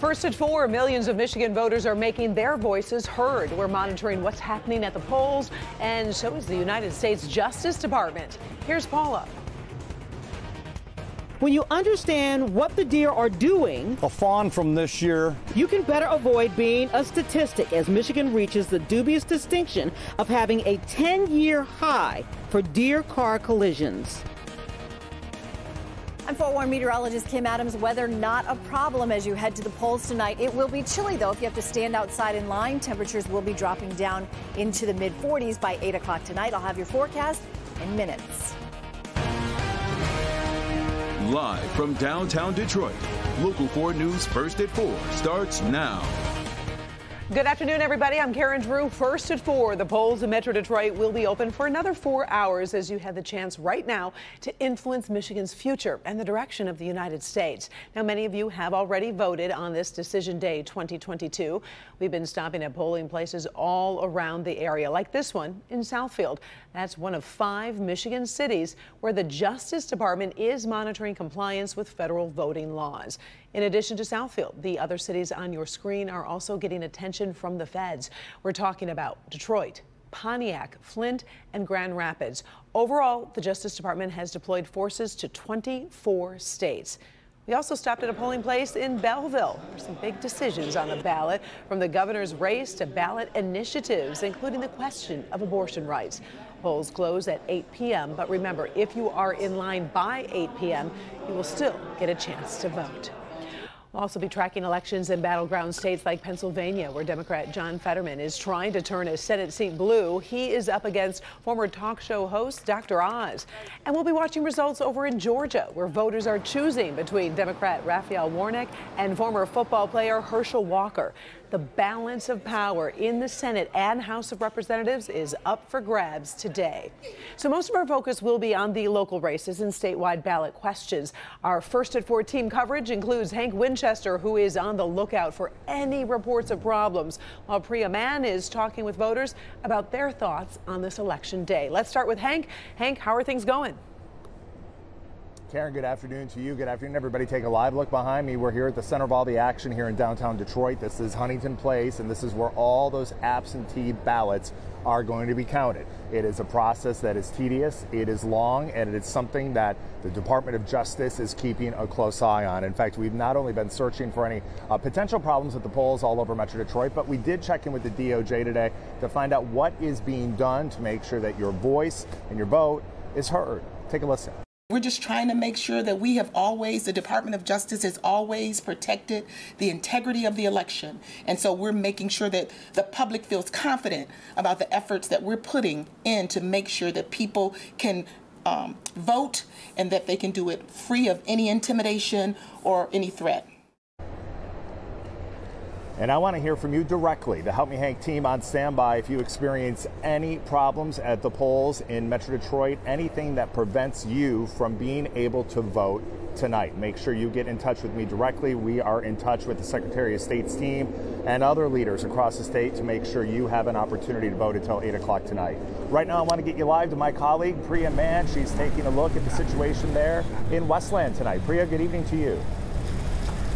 First at 4, millions of Michigan voters are making their voices heard. We're monitoring what's happening at the polls, and so is the United States Justice Department. Here's Paula. When you understand what the deer are doing, a fawn from this year, you can better avoid being a statistic as Michigan reaches the dubious distinction of having a 10-year high for deer car collisions. I'm Fort Worth meteorologist Kim Adams. Weather not a problem as you head to the polls tonight. It will be chilly, though, if you have to stand outside in line. Temperatures will be dropping down into the mid-40s by 8 o'clock tonight. I'll have your forecast in minutes. Live from downtown Detroit, Local 4 News First at 4 starts now. Good afternoon, everybody. I'm Karen Drew. First at 4, the polls in Metro Detroit will be open for another 4 hours as you have the chance right now to influence Michigan's future and the direction of the United States. Now, many of you have already voted on this Decision Day 2022. We've been stopping at polling places all around the area, like this one in Southfield. That's one of 5 Michigan cities where the Justice Department is monitoring compliance with federal voting laws. In addition to Southfield, the other cities on your screen are also getting attention from the feds. We're talking about Detroit, Pontiac, Flint, and Grand Rapids. Overall, the Justice Department has deployed forces to 24 states. We also stopped at a polling place in Belleville. There's some big decisions on the ballot, from the governor's race to ballot initiatives, including the question of abortion rights. Polls close at 8 p.m., but remember, if you are in line by 8 p.m., you will still get a chance to vote. We'll also be tracking elections in battleground states like Pennsylvania, where Democrat John Fetterman is trying to turn his Senate seat blue. He is up against former talk show host Dr. Oz. And we'll be watching results over in Georgia, where voters are choosing between Democrat Raphael Warnock and former football player Herschel Walker. The balance of power in the Senate and House of Representatives is up for grabs today. So most of our focus will be on the local races and statewide ballot questions. Our First at 4 team coverage includes Hank Winchester, who is on the lookout for any reports of problems, while Priya Mann is talking with voters about their thoughts on this election day. Let's start with Hank. Hank, how are things going? Karen, good afternoon to you. Good afternoon, everybody. Take a live look behind me. We're here at the center of all the action here in downtown Detroit. This is Huntington Place, and this is where all those absentee ballots are going to be counted. It is a process that is tedious, it is long, and it is something that the Department of Justice is keeping a close eye on. In fact, we've not only been searching for any potential problems at the polls all over Metro Detroit, but we did check in with the DOJ today to find out what is being done to make sure that your voice and your vote is heard. Take a listen. We're just trying to make sure that we have always, the Department of Justice has always protected the integrity of the election. And so we're making sure that the public feels confident about the efforts that we're putting in to make sure that people can vote and that they can do it free of any intimidation or any threat. And I want to hear from you directly. The Help Me Hank team on standby if you experience any problems at the polls in Metro Detroit, anything that prevents you from being able to vote tonight. Make sure you get in touch with me directly. We are in touch with the Secretary of State's team and other leaders across the state to make sure you have an opportunity to vote until 8 o'clock tonight. Right now, I want to get you live to my colleague, Priya Mann. She's taking a look at the situation there in Westland tonight. Priya, good evening to you.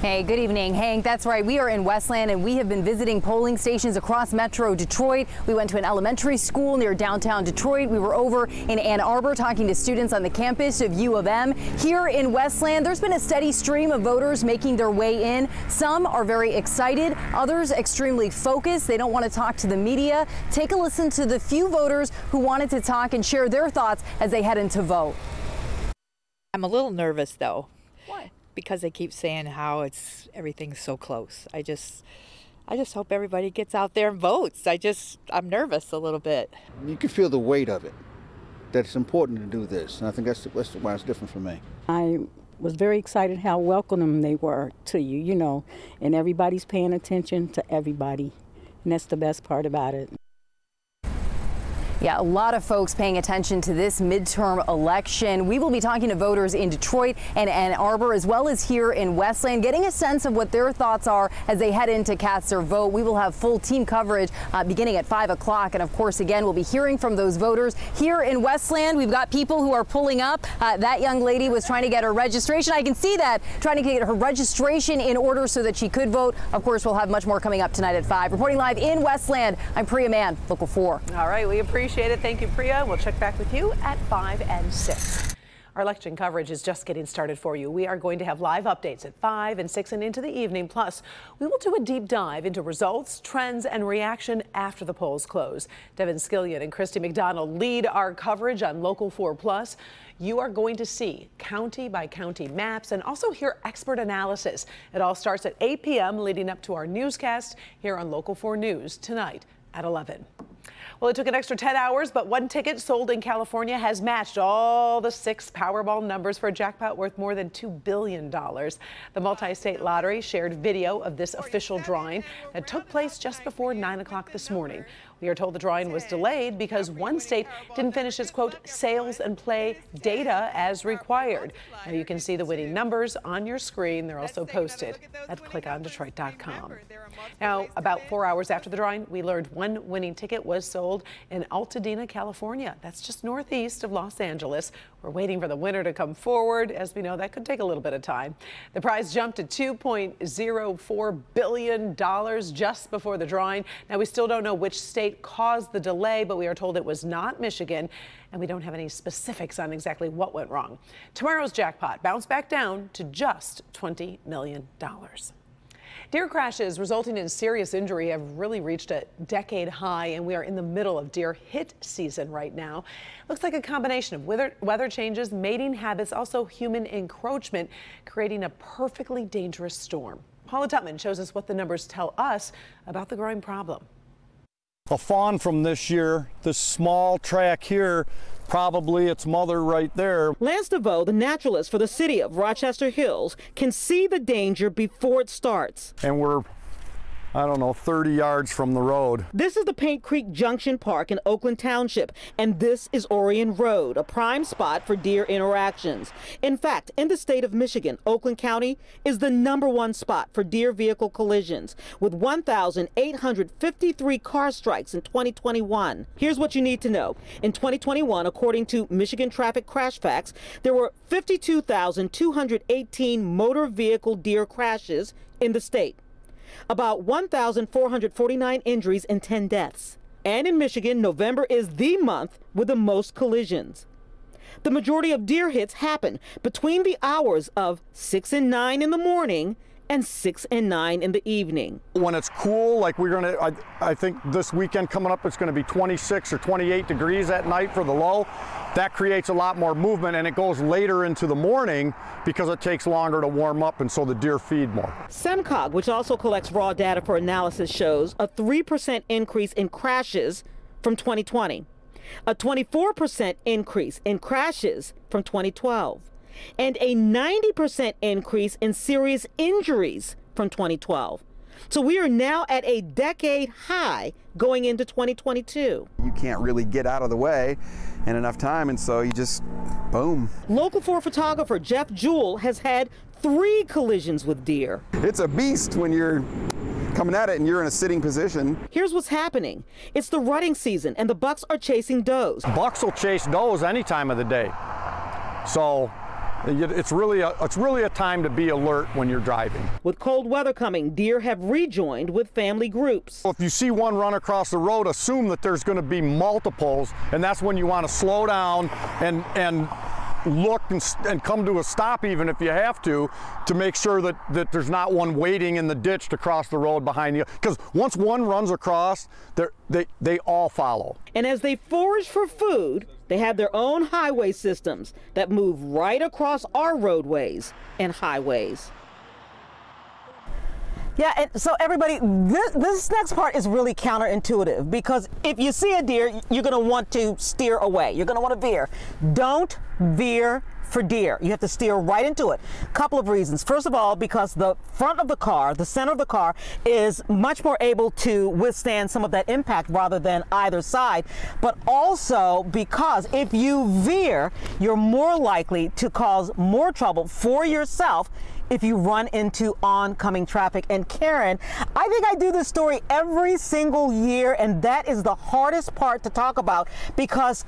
Hey, good evening, Hank. That's right. We are in Westland, and we have been visiting polling stations across Metro Detroit. We went to an elementary school near downtown Detroit. We were over in Ann Arbor talking to students on the campus of U of M. Here in Westland, there's been a steady stream of voters making their way in. Some are very excited, others extremely focused. They don't want to talk to the media. Take a listen to the few voters who wanted to talk and share their thoughts as they head in to vote. I'm a little nervous, though. Why? Because they keep saying how everything's so close. I just hope everybody gets out there and votes. I'm nervous a little bit. You can feel the weight of it, that it's important to do this. And I think that's why it's different for me. I was very excited how welcoming they were to you, you know, and everybody's paying attention to everybody. And that's the best part about it. Yeah, a lot of folks paying attention to this midterm election. We will be talking to voters in Detroit and Ann Arbor, as well as here in Westland, getting a sense of what their thoughts are as they head in to cast their vote. We will have full team coverage beginning at 5 o'clock. And of course, again, we'll be hearing from those voters here in Westland. We've got people who are pulling up. That young lady was trying to get her registration. I can see that, trying to get her registration in order so that she could vote. Of course, we'll have much more coming up tonight at 5. Reporting live in Westland, I'm Priya Mann, Local 4. All right, we appreciate it. Thank you, Priya. We'll check back with you at 5 and 6. Our election coverage is just getting started for you. We are going to have live updates at 5 and 6 and into the evening. Plus, we will do a deep dive into results, trends, and reaction after the polls close. Devin Skillion and Christy McDonald lead our coverage on Local 4 Plus. You are going to see county by county maps and also hear expert analysis. It all starts at 8 p.m. leading up to our newscast here on Local 4 News tonight at 11. Well, it took an extra 10 hours, but one ticket sold in California has matched all the 6 Powerball numbers for a jackpot worth more than $2 billion. The multi-state lottery shared video of this official drawing that took place just before 9 o'clock this morning. We are told the drawing was delayed because one state didn't finish its, quote, sales and play data as required. Now you can see the winning numbers on your screen. They're also posted at clickondetroit.com. Now, about 4 hours after the drawing, we learned one winning ticket was sold in Altadena, California. That's just northeast of Los Angeles. We're waiting for the winner to come forward. As we know, that could take a little bit of time. The prize jumped to $2.04 billion just before the drawing. Now, we still don't know which state caused the delay, but we are told it was not Michigan, and we don't have any specifics on exactly what went wrong. Tomorrow's jackpot bounced back down to just $20 million. Deer crashes resulting in serious injury have really reached a decade high, and we are in the middle of deer hit season right now. Looks like a combination of weather changes, mating habits, also human encroachment, creating a perfectly dangerous storm. Paula Tutman shows us what the numbers tell us about the growing problem. A fawn from this year, this small track here, probably its mother right there. Lance DeVoe, the naturalist for the city of Rochester Hills, can see the danger before it starts. And we're, I don't know, 30 yards from the road. This is the Paint Creek Junction Park in Oakland Township, and this is Orion Road, a prime spot for deer interactions. In fact, in the state of Michigan, Oakland County is the #1 spot for deer vehicle collisions, with 1,853 car strikes in 2021. Here's what you need to know. In 2021, according to Michigan Traffic Crash Facts, there were 52,218 motor vehicle deer crashes in the state. About 1,449 injuries and 10 deaths. And in Michigan, November is the month with the most collisions. The majority of deer hits happen between the hours of 6 and 9 in the morning and 6 and 9 in the evening. When it's cool, like I think this weekend coming up, it's going to be 26 or 28 degrees at night for the low. That creates a lot more movement, and it goes later into the morning because it takes longer to warm up, and so the deer feed more. SEMCOG, which also collects raw data for analysis, shows a 3% increase in crashes from 2020, a 24% increase in crashes from 2012, and a 90% increase in serious injuries from 2012. So we are now at a decade high going into 2022. You can't really get out of the way in enough time, and so you just, boom. Local 4 photographer Jeff Jewell has had 3 collisions with deer. It's a beast when you're coming at it and you're in a sitting position. Here's what's happening. It's the rutting season, and the bucks are chasing does. Bucks will chase does any time of the day. So it's really a time to be alert when you're driving. With cold weather coming, deer have rejoined with family groups. If you see one run across the road, assume that there's going to be multiples, and that's when you want to slow down and look and come to a stop, even if you have to make sure that there's not one waiting in the ditch to cross the road behind you. Because once one runs across, they all follow. And as they forage for food, they have their own highway systems that move right across our roadways and highways. Yeah, and so everybody, this next part is really counterintuitive, because if you see a deer, you're going to want to steer away. You're going to want to veer. Don't veer for deer. You have to steer right into it. Couple of reasons. First of all, because the front of the car, the center of the car, is much more able to withstand some of that impact rather than either side. But also because if you veer, you're more likely to cause more trouble for yourself if you run into oncoming traffic. And Karen, I think I do this story every single year, and that is the hardest part to talk about because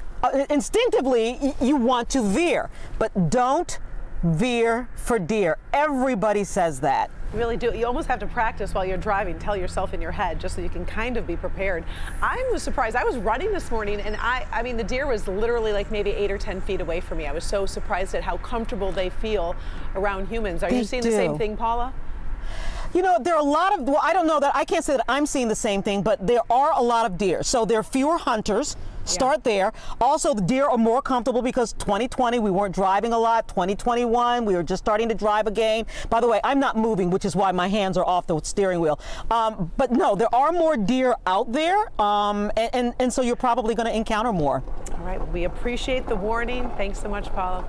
instinctively you want to veer, but don't veer for deer. Everybody says that. You really do. You almost have to practice while you're driving, tell yourself in your head, just so you can kind of be prepared. I was surprised. I was running this morning, and I mean, the deer was literally like maybe 8 or 10 feet away from me. I was so surprised at how comfortable they feel around humans. Are you seeing the same thing, Paula? You know, there are a lot of, well, I don't know that, I can't say that I'm seeing the same thing, but there are a lot of deer. So there are fewer hunters. Start there. Also, the deer are more comfortable because 2020, we weren't driving a lot. 2021, we were just starting to drive again. By the way, I'm not moving, which is why my hands are off the steering wheel. But no, there are more deer out there, and so you're probably going to encounter more. All right, we appreciate the warning. Thanks so much, Paula.